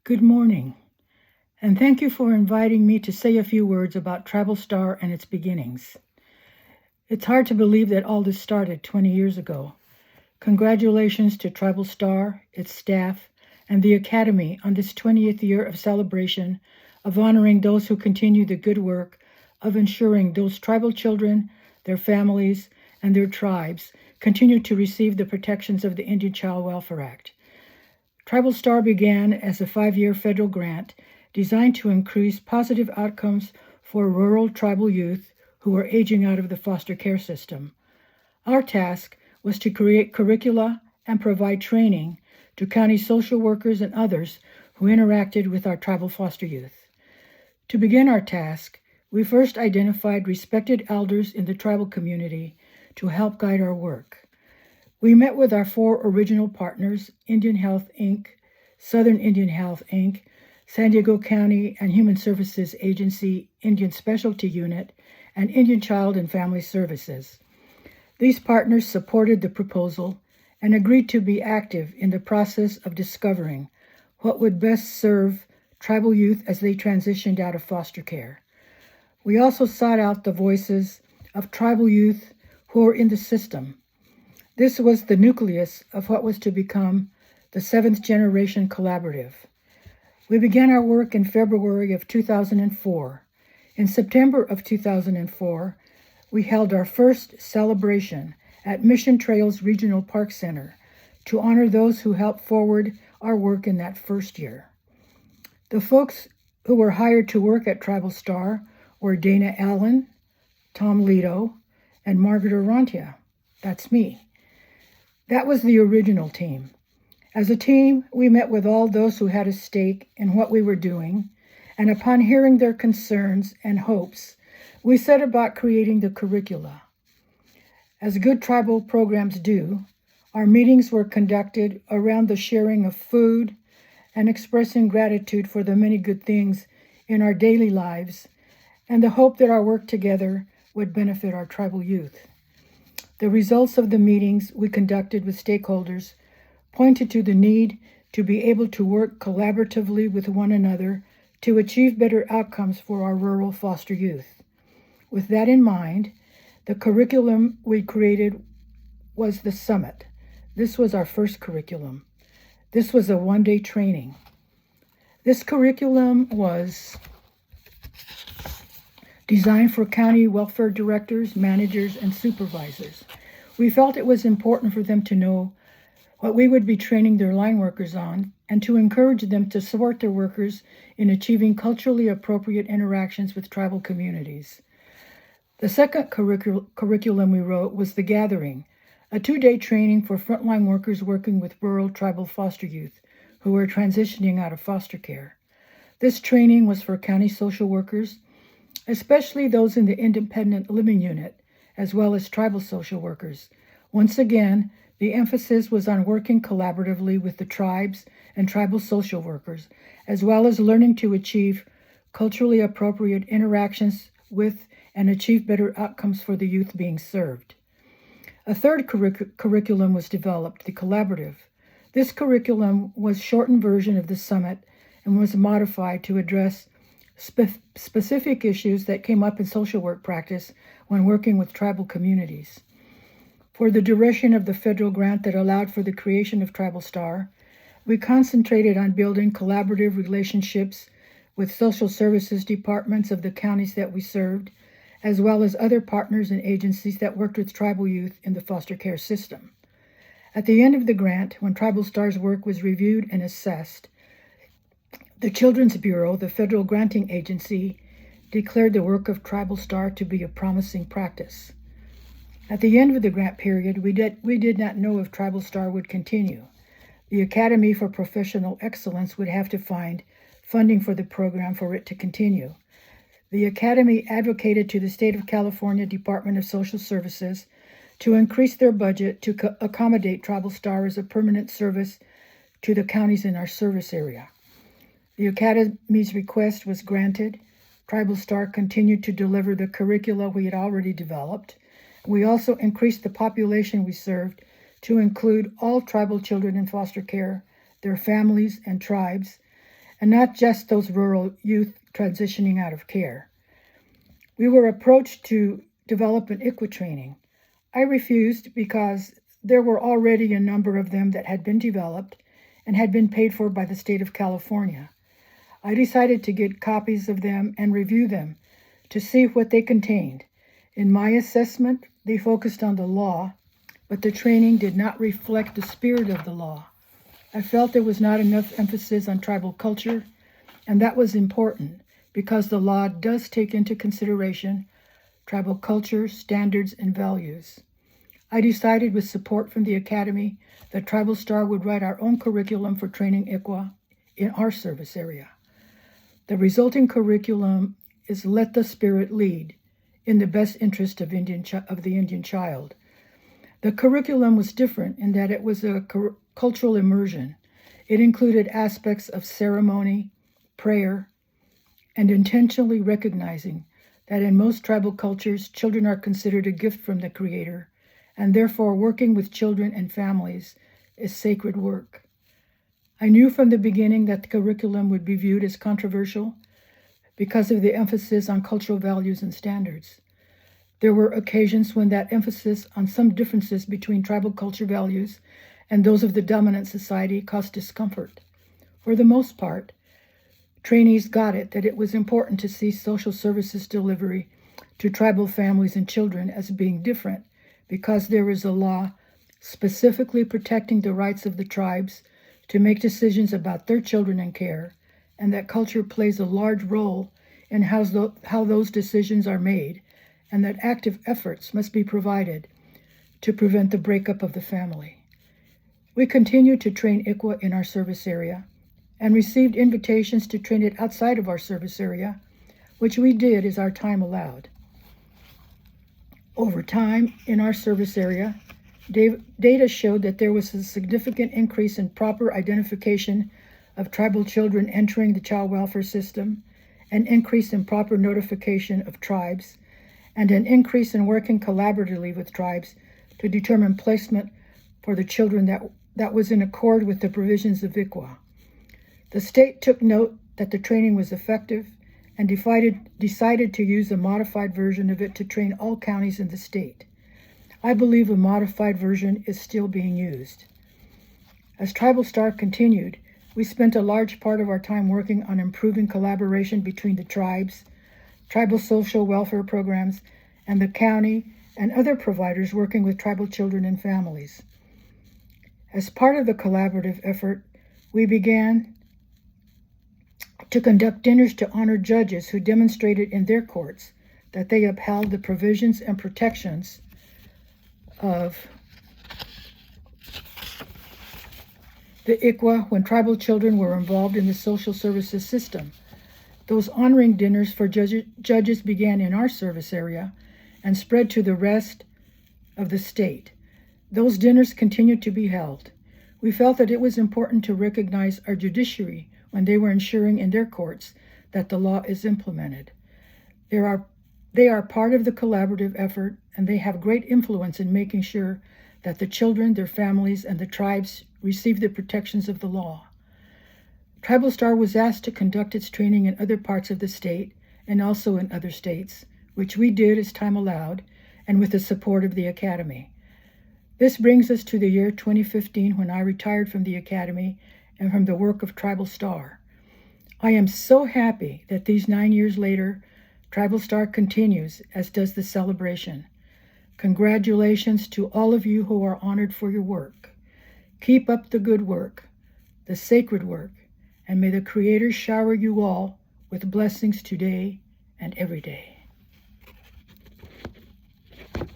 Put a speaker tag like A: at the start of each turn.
A: Good morning, and thank you for inviting me to say a few words about Tribal Star and its beginnings. It's hard to believe that all this started 20 years ago. Congratulations to Tribal Star, its staff, and the Academy on this 20th year of celebration of honoring those who continue the good work of ensuring those tribal children, their families, and their tribes continue to receive the protections of the Indian Child Welfare Act. Tribal Star began as a 5-year federal grant designed to increase positive outcomes for rural tribal youth who are aging out of the foster care system. Our task was to create curricula and provide training to county social workers and others who interacted with our tribal foster youth. To begin our task, we first identified respected elders in the tribal community to help guide our work. We met with our 4 original partners, Indian Health, Inc., Southern Indian Health, Inc., San Diego County and Human Services Agency Indian Specialty Unit, and Indian Child and Family Services. These partners supported the proposal and agreed to be active in the process of discovering what would best serve tribal youth as they transitioned out of foster care. We also sought out the voices of tribal youth who are in the system. This was the nucleus of what was to become the 7th Generation Collaborative. We began our work in February of 2004. In September of 2004, we held our first celebration at Mission Trails Regional Park Center to honor those who helped forward our work in that first year. The folks who were hired to work at Tribal Star were Dana Allen, Tom Leto, and Margaret Orrantia. That's me. That was the original team. As a team, we met with all those who had a stake in what we were doing, and upon hearing their concerns and hopes, we set about creating the curricula. As good tribal programs do, our meetings were conducted around the sharing of food and expressing gratitude for the many good things in our daily lives and the hope that our work together would benefit our tribal youth. The results of the meetings we conducted with stakeholders pointed to the need to be able to work collaboratively with one another to achieve better outcomes for our rural foster youth. With that in mind, the curriculum we created was the Summit. This was our first curriculum. This was a 1-day training. This curriculum was designed for county welfare directors, managers, and supervisors. We felt it was important for them to know what we would be training their line workers on and to encourage them to support their workers in achieving culturally appropriate interactions with tribal communities. The second curriculum we wrote was The Gathering, a 2-day training for frontline workers working with rural tribal foster youth who were transitioning out of foster care. This training was for county social workers, especially those in the independent living unit, as well as tribal social workers. Once again, the emphasis was on working collaboratively with the tribes and tribal social workers, as well as learning to achieve culturally appropriate interactions with and achieve better outcomes for the youth being served. A third curriculum was developed, the Collaborative. This curriculum was a shortened version of the Summit and was modified to address specific issues that came up in social work practice when working with tribal communities. For the duration of the federal grant that allowed for the creation of Tribal Star, we concentrated on building collaborative relationships with social services departments of the counties that we served, as well as other partners and agencies that worked with tribal youth in the foster care system. At the end of the grant, when Tribal Star's work was reviewed and assessed, the Children's Bureau, the federal granting agency, declared the work of Tribal Star to be a promising practice. At the end of the grant period, we did not know if Tribal Star would continue. The Academy for Professional Excellence would have to find funding for the program for it to continue. The Academy advocated to the State of California Department of Social Services to increase their budget to accommodate Tribal Star as a permanent service to the counties in our service area. The Academy's request was granted. Tribal Star continued to deliver the curricula we had already developed. We also increased the population we served to include all tribal children in foster care, their families and tribes, and not just those rural youth transitioning out of care. We were approached to develop an ICWA training. I refused because there were already a number of them that had been developed and had been paid for by the state of California. I decided to get copies of them and review them to see what they contained. In my assessment, they focused on the law, but the training did not reflect the spirit of the law. I felt there was not enough emphasis on tribal culture, and that was important because the law does take into consideration tribal culture, standards, and values. I decided with support from the Academy that Tribal Star would write our own curriculum for training ICWA in our service area. The resulting curriculum is Let the Spirit Lead, in the best interest of the Indian child. The curriculum was different in that it was a cultural immersion. It included aspects of ceremony, prayer, and intentionally recognizing that in most tribal cultures, children are considered a gift from the Creator, and therefore working with children and families is sacred work. I knew from the beginning that the curriculum would be viewed as controversial because of the emphasis on cultural values and standards. There were occasions when that emphasis on some differences between tribal culture values and those of the dominant society caused discomfort. For the most part, trainees got it that it was important to see social services delivery to tribal families and children as being different because there is a law specifically protecting the rights of the tribes to make decisions about their children and care, and that culture plays a large role in how those decisions are made, and that active efforts must be provided to prevent the breakup of the family. We continue to train ICWA in our service area and received invitations to train it outside of our service area, which we did as our time allowed. Over time, in our service area, data showed that there was a significant increase in proper identification of tribal children entering the child welfare system, an increase in proper notification of tribes, and an increase in working collaboratively with tribes to determine placement for the children that was in accord with the provisions of ICWA. The state took note that the training was effective and decided to use a modified version of it to train all counties in the state. I believe a modified version is still being used. As Tribal Star continued, we spent a large part of our time working on improving collaboration between the tribes, tribal social welfare programs, and the county and other providers working with tribal children and families. As part of the collaborative effort, we began to conduct dinners to honor judges who demonstrated in their courts that they upheld the provisions and protections of the ICWA when tribal children were involved in the social services system. Those honoring dinners for judges began in our service area and spread to the rest of the state. Those dinners continued to be held. We felt that it was important to recognize our judiciary when they were ensuring in their courts that the law is implemented. They are part of the collaborative effort, and they have great influence in making sure that the children, their families, and the tribes receive the protections of the law. Tribal Star was asked to conduct its training in other parts of the state and also in other states, which we did as time allowed and with the support of the Academy. This brings us to the year 2015 when I retired from the Academy and from the work of Tribal Star. I am so happy that these 9 years later, Tribal Star continues, as does the celebration. Congratulations to all of you who are honored for your work. Keep up the good work, the sacred work, and may the Creator shower you all with blessings today and every day.